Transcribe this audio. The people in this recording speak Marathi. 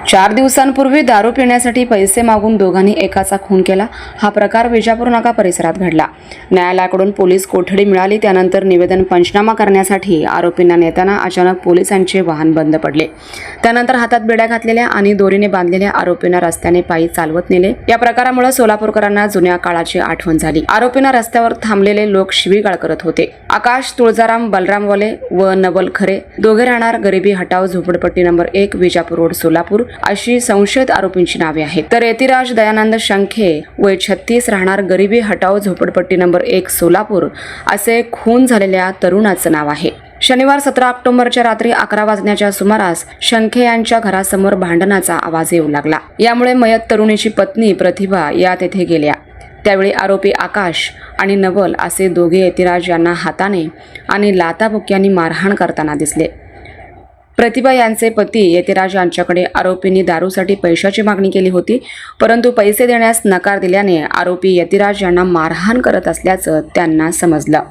4 दिवसांपूर्वी दारू पिण्यासाठी पैसे मागून दोघांनी एकाचा खून केला। हा प्रकार विजापूर नाका परिसरात घडला। न्यायालयाकडून पोलीस कोठडी मिळाली, त्यानंतर निवेदन पंचनामा करण्यासाठी आरोपींना नेताना अचानक पोलिसांचे वाहन बंद पडले। त्यानंतर हातात बेड्या घातलेल्या आणि दोरीने बांधलेल्या आरोपींना रस्त्याने पायी चालवत नेले। या प्रकारामुळे सोलापूरकरांना जुन्या काळाची आठवण झाली। आरोपींना रस्त्यावर थांबलेले लोक शिवीगाळ करत होते। आकाश तुळजाराम बलरामवाले व नवल खरे दोघे राहणार गरिबी हटाव झोपडपट्टी नंबर 1 विजापूर रोड सोलापूर अशी संशयित आरोपींची नावे आहेत। तर यतिराज दयानंद शंखे वय 36 राहणार गरिबी हटाव झोपडपट्टी नंबर 1 सोलापूर असे खून झालेल्या तरुणाचं नाव आहे। शनिवार 17 ऑक्टोबरच्या रात्री 11 वाजण्याच्या सुमारास शंखे यांच्या घरासमोर भांडणाचा आवाज येऊ लागला। यामुळे मयत तरुणीची पत्नी प्रतिभा या तेथे गेल्या। त्यावेळी आरोपी आकाश आणि नवल असे दोघे यतिराज यांना हाताने आणि लाथाबुक्क्यांनी मारहाण करताना दिसले। प्रतिभा यांचे पती यतिराज यांच्याकडे आरोपींनी दारूसाठी पैशाची मागणी केली होती, परंतु पैसे देण्यास नकार दिल्याने आरोपी यतिराज यांना मारहाण करत असल्याचं त्यांना समजलं।